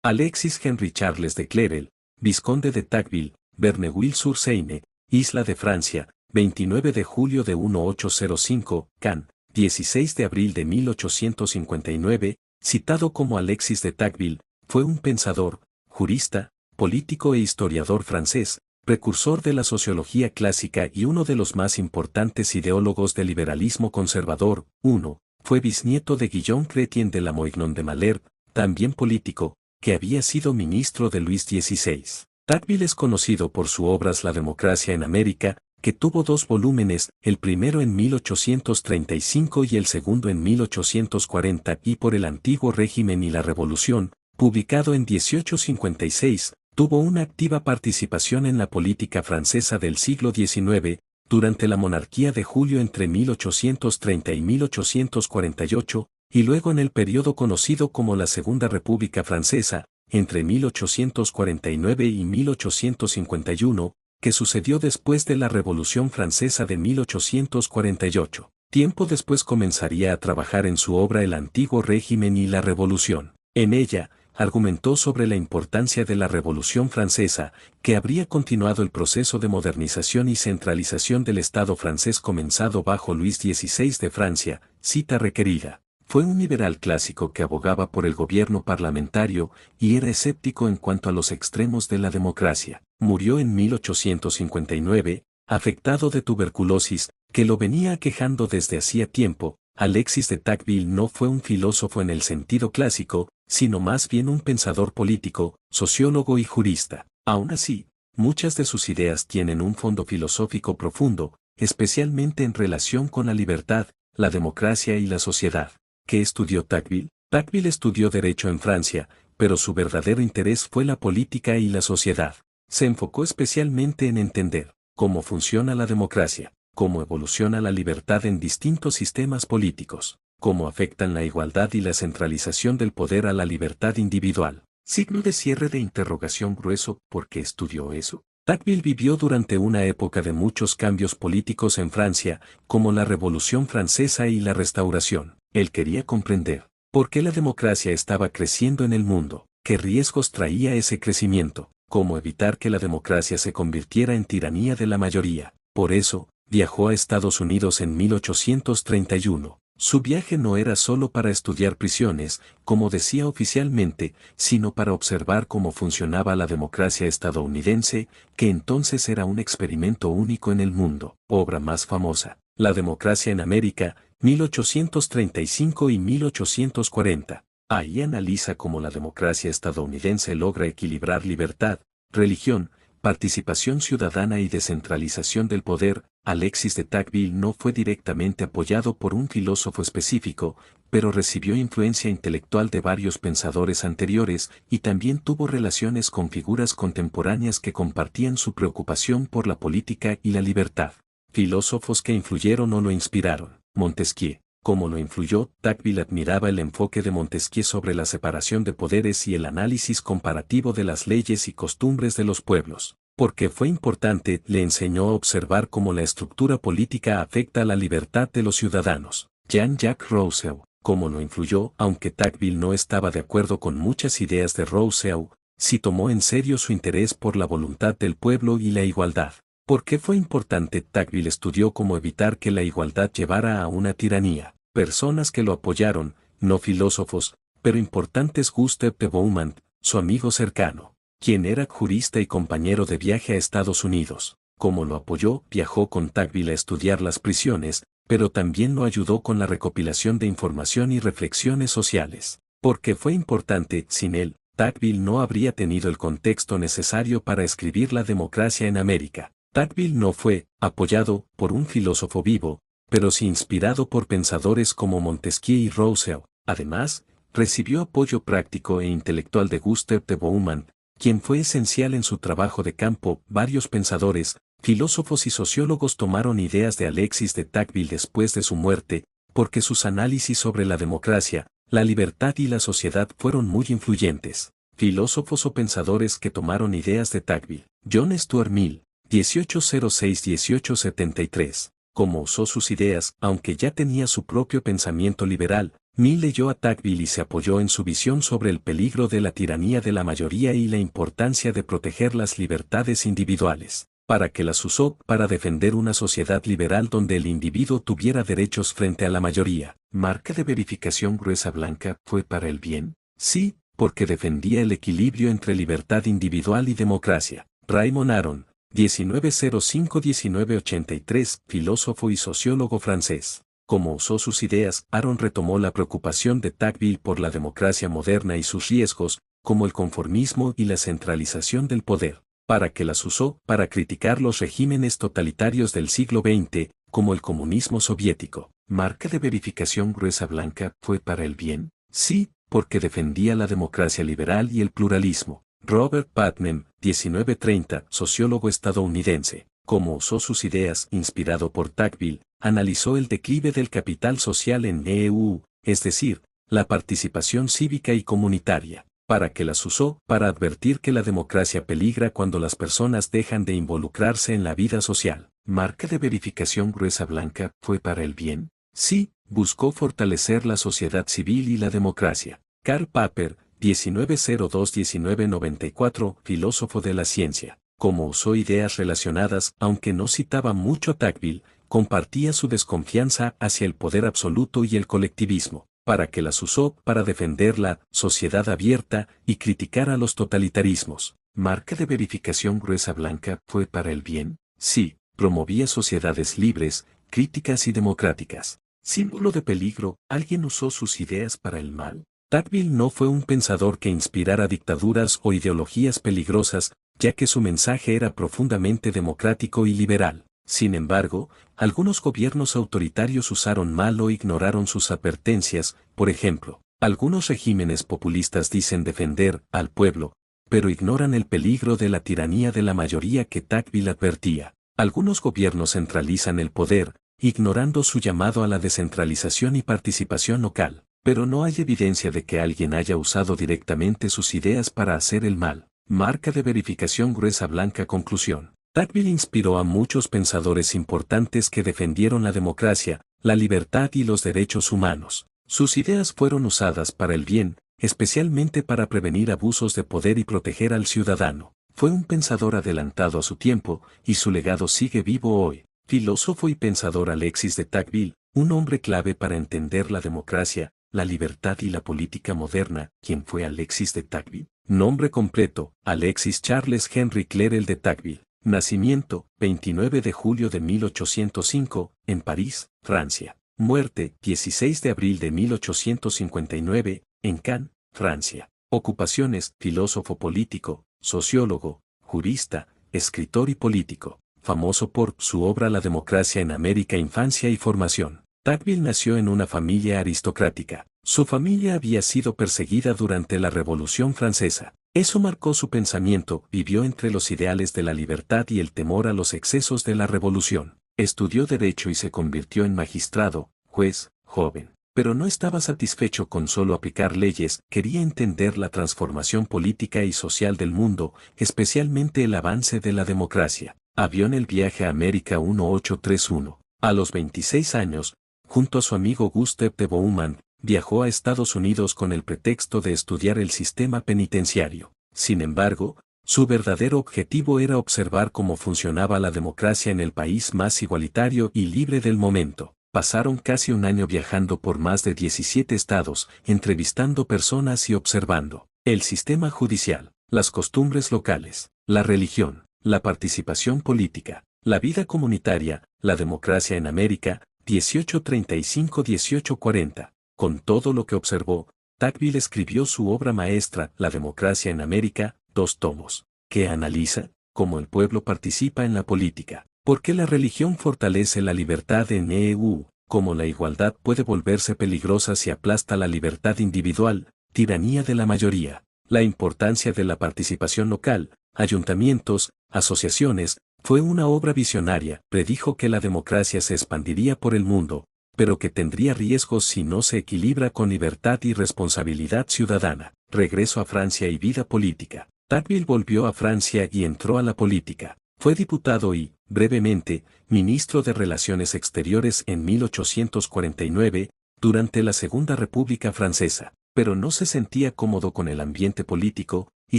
Alexis Henry Charles de Clerel, vizconde de Tacqueville, Verneuil-sur-Seine, Isla de Francia, 29 de julio de 1805, Cannes, 16 de abril de 1859, citado como Alexis de Tocqueville, fue un pensador, jurista, político e historiador francés, precursor de la sociología clásica y uno de los más importantes ideólogos del liberalismo conservador. 1. Fue bisnieto de Guillaume Chrétien de Lamoignon de Malherbe, también político, que había sido ministro de Luis XVI. Tocqueville es conocido por su obra La democracia en América, que tuvo 2 volúmenes, el primero en 1835 y el segundo en 1840, y por el Antiguo Régimen y la Revolución, publicado en 1856, tuvo una activa participación en la política francesa del siglo XIX, durante la monarquía de Julio entre 1830 y 1848, y luego en el periodo conocido como la Segunda República Francesa, entre 1849 y 1851, que sucedió después de la Revolución Francesa de 1848. Tiempo después comenzaría a trabajar en su obra El Antiguo Régimen y la Revolución. En ella, argumentó sobre la importancia de la Revolución Francesa, que habría continuado el proceso de modernización y centralización del Estado francés comenzado bajo Luis XVI de Francia, cita requerida. Fue un liberal clásico que abogaba por el gobierno parlamentario y era escéptico en cuanto a los extremos de la democracia. Murió en 1859, afectado de tuberculosis, que lo venía aquejando desde hacía tiempo. Alexis de Tocqueville no fue un filósofo en el sentido clásico, sino más bien un pensador político, sociólogo y jurista. Aún así, muchas de sus ideas tienen un fondo filosófico profundo, especialmente en relación con la libertad, la democracia y la sociedad. ¿Qué estudió Tocqueville? Tocqueville estudió Derecho en Francia, pero su verdadero interés fue la política y la sociedad. Se enfocó especialmente en entender cómo funciona la democracia, cómo evoluciona la libertad en distintos sistemas políticos, cómo afectan la igualdad y la centralización del poder a la libertad individual. Signo de cierre de interrogación grueso. ¿Por qué estudió eso? Tocqueville vivió durante una época de muchos cambios políticos en Francia, como la Revolución Francesa y la Restauración. Él quería comprender por qué la democracia estaba creciendo en el mundo, qué riesgos traía ese crecimiento, cómo evitar que la democracia se convirtiera en tiranía de la mayoría. Por eso, viajó a Estados Unidos en 1831. Su viaje no era solo para estudiar prisiones, como decía oficialmente, sino para observar cómo funcionaba la democracia estadounidense, que entonces era un experimento único en el mundo. Obra más famosa, La democracia en América, 1835 y 1840. Ahí analiza cómo la democracia estadounidense logra equilibrar libertad, religión, participación ciudadana y descentralización del poder. Alexis de Tocqueville no fue directamente apoyado por un filósofo específico, pero recibió influencia intelectual de varios pensadores anteriores y también tuvo relaciones con figuras contemporáneas que compartían su preocupación por la política y la libertad. Filósofos que influyeron o lo inspiraron. Montesquieu. Como lo influyó, Tocqueville admiraba el enfoque de Montesquieu sobre la separación de poderes y el análisis comparativo de las leyes y costumbres de los pueblos. Porque fue importante, le enseñó a observar cómo la estructura política afecta a la libertad de los ciudadanos. Jean-Jacques Rousseau. Como lo influyó, aunque Tocqueville no estaba de acuerdo con muchas ideas de Rousseau, sí tomó en serio su interés por la voluntad del pueblo y la igualdad. ¿Por qué fue importante? Tocqueville estudió cómo evitar que la igualdad llevara a una tiranía. Personas que lo apoyaron, no filósofos, pero importantes. Gustave de Beaumont, su amigo cercano, quien era jurista y compañero de viaje a Estados Unidos. Como lo apoyó, viajó con Tocqueville a estudiar las prisiones, pero también lo ayudó con la recopilación de información y reflexiones sociales. ¿Por qué fue importante? Sin él, Tocqueville no habría tenido el contexto necesario para escribir La democracia en América. Tocqueville no fue apoyado por un filósofo vivo, pero sí inspirado por pensadores como Montesquieu y Rousseau. Además, recibió apoyo práctico e intelectual de Gustave de Beaumont, quien fue esencial en su trabajo de campo. Varios pensadores, filósofos y sociólogos tomaron ideas de Alexis de Tocqueville después de su muerte, porque sus análisis sobre la democracia, la libertad y la sociedad fueron muy influyentes. Filósofos o pensadores que tomaron ideas de Tocqueville. John Stuart Mill, 1806-1873. cómo usó sus ideas, aunque ya tenía su propio pensamiento liberal. Mill leyó a Tocqueville y se apoyó en su visión sobre el peligro de la tiranía de la mayoría y la importancia de proteger las libertades individuales. ¿Para qué las usó? Para defender una sociedad liberal donde el individuo tuviera derechos frente a la mayoría. Marca de verificación gruesa blanca, ¿fue para el bien? Sí, porque defendía el equilibrio entre libertad individual y democracia. Raymond Aron, 1905-1983, filósofo y sociólogo francés. Como usó sus ideas, Aron retomó la preocupación de Tocqueville por la democracia moderna y sus riesgos, como el conformismo y la centralización del poder. ¿Para qué las usó? Para criticar los regímenes totalitarios del siglo XX, como el comunismo soviético. Marca de verificación gruesa blanca, ¿fue para el bien? Sí, porque defendía la democracia liberal y el pluralismo. Robert Putnam, 1930, sociólogo estadounidense. Como usó sus ideas, inspirado por Tocqueville, analizó el declive del capital social en EU, es decir, la participación cívica y comunitaria. ¿Para qué las usó? Para advertir que la democracia peligra cuando las personas dejan de involucrarse en la vida social. Marca de verificación gruesa blanca, ¿fue para el bien? Sí, buscó fortalecer la sociedad civil y la democracia. Karl Popper, 1902-1994, filósofo de la ciencia. Como usó ideas relacionadas, aunque no citaba mucho a Tocqueville, compartía su desconfianza hacia el poder absoluto y el colectivismo. ¿Para qué las usó? Para defender la sociedad abierta y criticar a los totalitarismos. Marca de verificación gruesa blanca, ¿fue para el bien? Sí, promovía sociedades libres, críticas y democráticas. Símbolo de peligro, ¿alguien usó sus ideas para el mal? Tocqueville no fue un pensador que inspirara dictaduras o ideologías peligrosas, ya que su mensaje era profundamente democrático y liberal. Sin embargo, algunos gobiernos autoritarios usaron mal o ignoraron sus advertencias. Por ejemplo, algunos regímenes populistas dicen defender al pueblo, pero ignoran el peligro de la tiranía de la mayoría que Tocqueville advertía. Algunos gobiernos centralizan el poder, ignorando su llamado a la descentralización y participación local, pero no hay evidencia de que alguien haya usado directamente sus ideas para hacer el mal. Marca de verificación gruesa blanca. Conclusión. Tocqueville inspiró a muchos pensadores importantes que defendieron la democracia, la libertad y los derechos humanos. Sus ideas fueron usadas para el bien, especialmente para prevenir abusos de poder y proteger al ciudadano. Fue un pensador adelantado a su tiempo, y su legado sigue vivo hoy. Filósofo y pensador Alexis de Tocqueville, un hombre clave para entender la democracia, la libertad y la política moderna. ¿Quién fue Alexis de Tocqueville? Nombre completo: Alexis Charles Henry Clérel de Tocqueville. Nacimiento: 29 de julio de 1805, en París, Francia. Muerte: 16 de abril de 1859, en Cannes, Francia. Ocupaciones: filósofo político, sociólogo, jurista, escritor y político. Famoso por su obra La democracia en América, infancia y formación. Tocqueville nació en una familia aristocrática. Su familia había sido perseguida durante la Revolución Francesa. Eso marcó su pensamiento. Vivió entre los ideales de la libertad y el temor a los excesos de la revolución. Estudió Derecho y se convirtió en magistrado, juez, joven. Pero no estaba satisfecho con solo aplicar leyes, quería entender la transformación política y social del mundo, especialmente el avance de la democracia. Avión El viaje a América 1831. A los 26 años, junto a su amigo Gustave de Bauman, viajó a Estados Unidos con el pretexto de estudiar el sistema penitenciario. Sin embargo, su verdadero objetivo era observar cómo funcionaba la democracia en el país más igualitario y libre del momento. Pasaron casi un año viajando por más de 17 estados, entrevistando personas y observando el sistema judicial, las costumbres locales, la religión, la participación política, la vida comunitaria, la democracia en América. 1835-1840. Con todo lo que observó, Tocqueville escribió su obra maestra, La democracia en América, 2 tomos, que analiza cómo el pueblo participa en la política, por qué la religión fortalece la libertad en EU, cómo la igualdad puede volverse peligrosa si aplasta la libertad individual, tiranía de la mayoría, la importancia de la participación local, ayuntamientos, asociaciones. Fue una obra visionaria. Predijo que la democracia se expandiría por el mundo, pero que tendría riesgos si no se equilibra con libertad y responsabilidad ciudadana. Regreso a Francia y vida política. Tocqueville volvió a Francia y entró a la política. Fue diputado y, brevemente, ministro de Relaciones Exteriores en 1849, durante la Segunda República Francesa, pero no se sentía cómodo con el ambiente político, y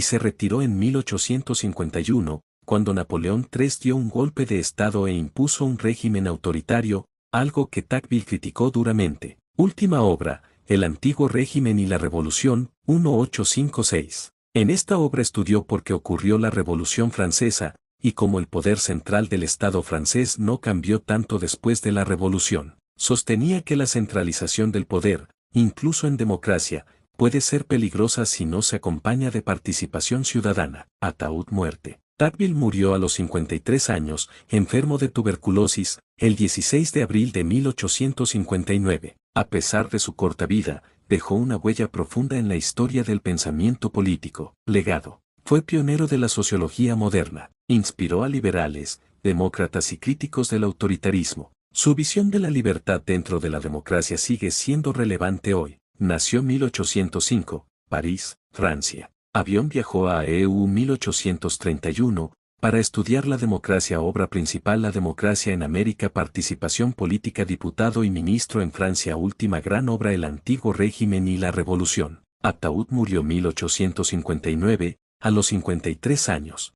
se retiró en 1851, cuando Napoleón III dio un golpe de Estado e impuso un régimen autoritario, algo que Tocqueville criticó duramente. Última obra, El antiguo régimen y la revolución, 1856. En esta obra estudió por qué ocurrió la Revolución Francesa, y cómo el poder central del Estado francés no cambió tanto después de la Revolución. Sostenía que la centralización del poder, incluso en democracia, puede ser peligrosa si no se acompaña de participación ciudadana. Ataúd muerte. Tocqueville murió a los 53 años, enfermo de tuberculosis, el 16 de abril de 1859. A pesar de su corta vida, dejó una huella profunda en la historia del pensamiento político. Legado. Fue pionero de la sociología moderna. Inspiró a liberales, demócratas y críticos del autoritarismo. Su visión de la libertad dentro de la democracia sigue siendo relevante hoy. Nació en 1805, París, Francia. Avión viajó a EU 1831, para estudiar la democracia. Obra principal: La democracia en América. Participación política. Diputado y ministro en Francia. Última gran obra: El antiguo régimen y la revolución. Ataúd murió 1859, a los 53 años.